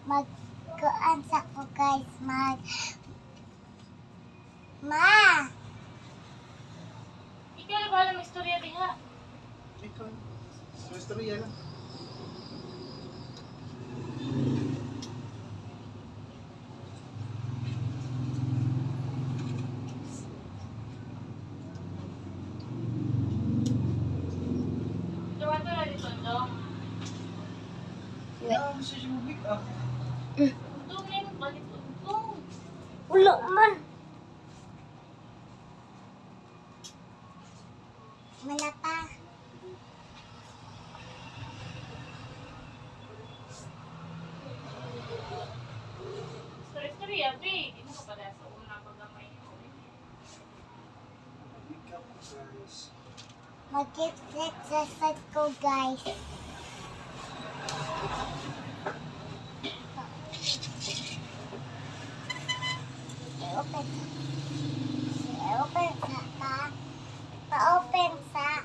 Magkuan sa ko guys, Ma! Ikaw na bahala ng istorya diha. Ikaw. Sa istorya lang. Gawa to na dito, no? Wala mo sa Jubik ah. Utong na yung balik utong. Ulo man! Wala pa. Istorya, be. Hindi mo ka pala sa una paggamay niyo. Wake up guys. Mag-exercise ko guys. Open. Open sa pa. Pa-open sa.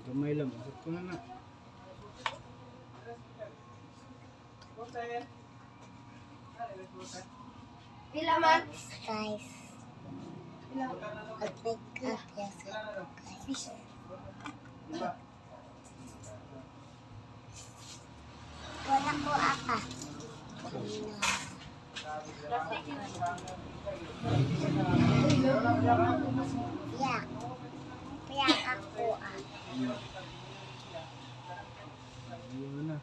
Gamay lang. Bakit ko na na? Pila man? Guys. Mag-make up guys. Wala ko apa. Yak. Yak ako ah. Ayun na.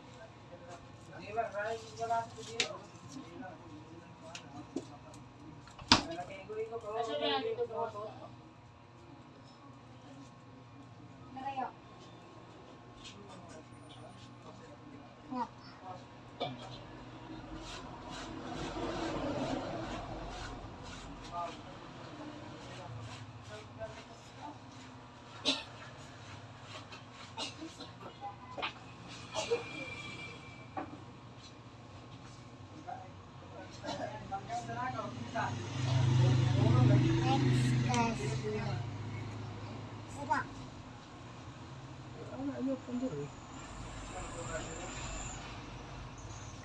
Asa na dito po? Yak. Next guys. Sana. Ano pa dito eh?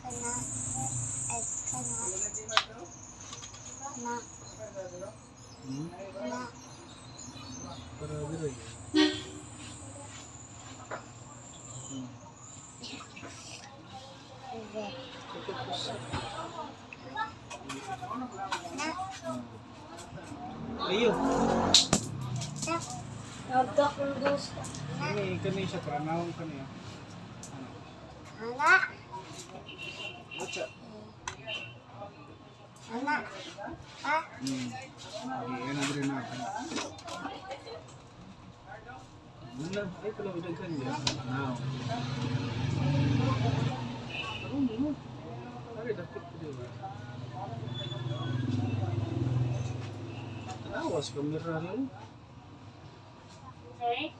Kana. Ay, kana. Kana. Kana. Para dito eh. Sige. Na. Ayun. Na. Nagdak ng gusto. Kani siya para nawang kaniya. Ana. Atsa. Ana. Ha? Yan na rin na. Muna, ay pala udagkan niya. Now. Ano? Ari dapat ko diba? Awas kamera niyo. Okay?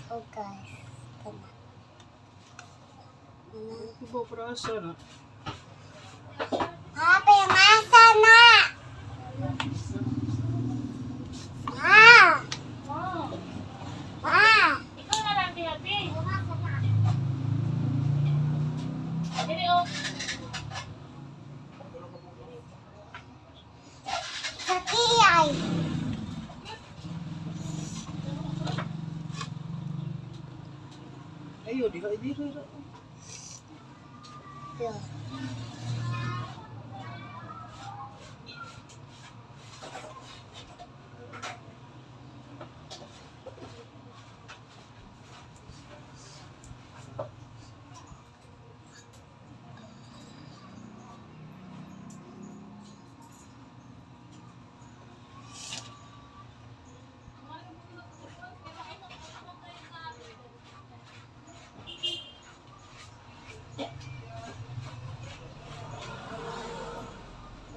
So guys. Kana. Kana. Iba para asa na. Happy masa na! Ma! Wow. Ma! Ikaw na lang diha, be. Masa na. Dili oh. Sa tiyay. Ayo, diha dito. Yo.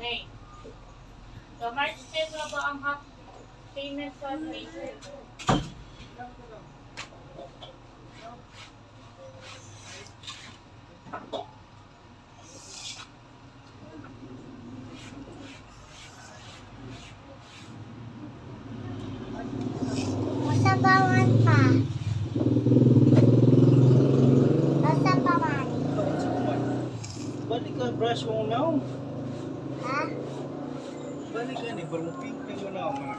Hey. So, March 10 na ba ang half payment sa tuition? brush mo now. Ha? Balik ka ni, pero pink na yun na. Okay.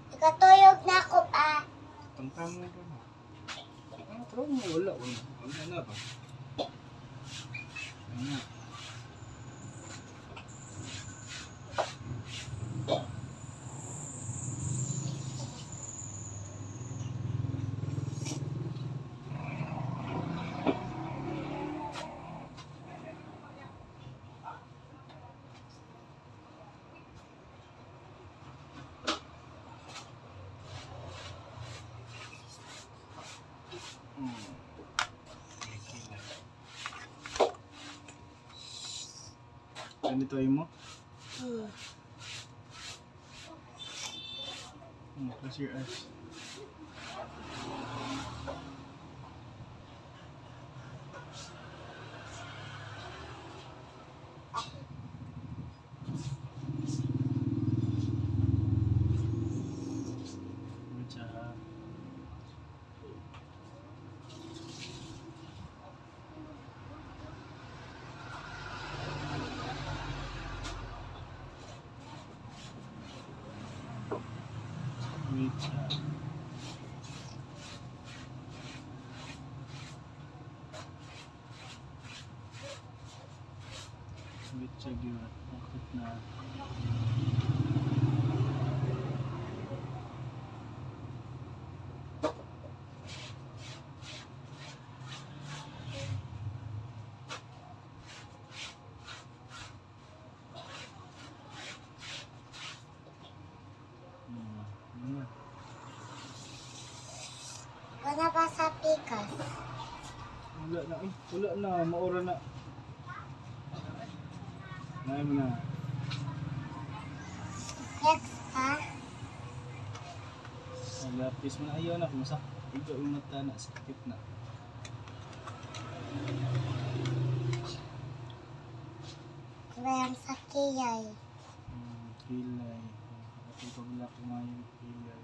Ikatuyog na ako pa. Pantang mo ba? Pero wala. Wala na ba? Ano? Ganito mo? Close your eyes. Good job. Good job. Good job yun. Bakit na? Ano? Wala pa sa pikas. Wala na eh. Wala na. Maura na. Ngayon mo na. Next, ha? Ang lapis mo na. Ayaw na. Kumusta? Ikaw yung mata na. Sakit na. Kaya sa kiyay. Kilay. Ito pagla kumain kilay.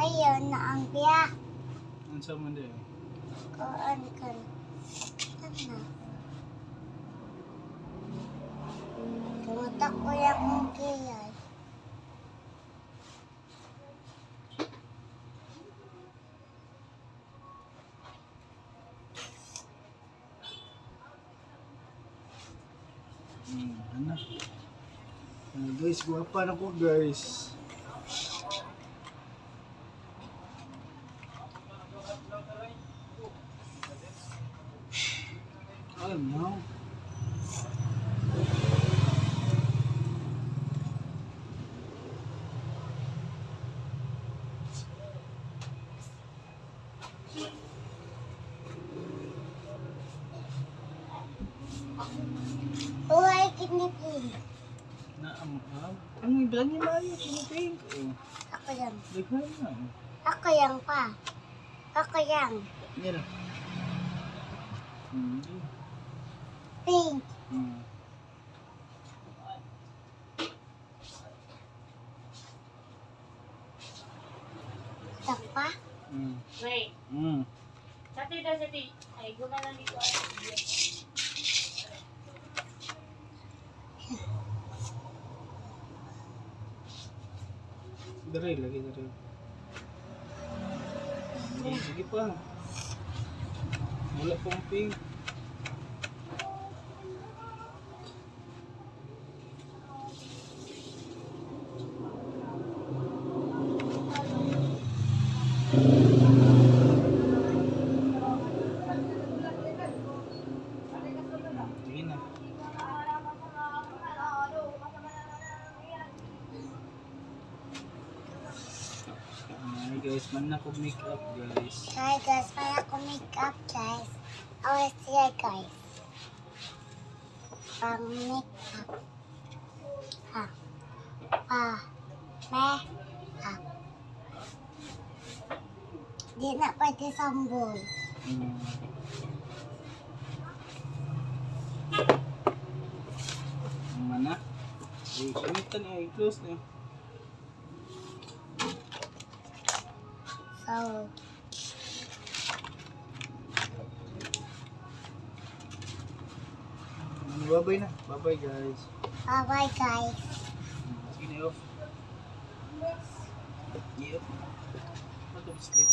Ayun na ang biyak. Ano sa man din? Kuan kan. Tama. Tumutak ko yung kiyay. Ano? Guys, guwapa na ko guys. Ano? Uy, kinipin. Naamahal? Ano yung bilang yung layo? Pinipink? Oh, Ako yan. lighan na. Ako yan pa. Ako yan. Yan na. Hindi. Pink. Ito pa. Wait. Sati daw, sati. Ay, gumalan dito. Dari, lagi dari. Sige pa. Wala pong pink. Sige na. Hi guys, man na ko make up guys. Hi guys, may ako makeup guys. Always here guys. Pang makeup. Ha. Pa. Me. Ha. Di na pwede sambol. Hmm. Ang mana. Gamitan niya. I-close niya. So, Bye-bye na. Bye-bye guys. bye-bye guys. Sige na off. Yeah. What sleep?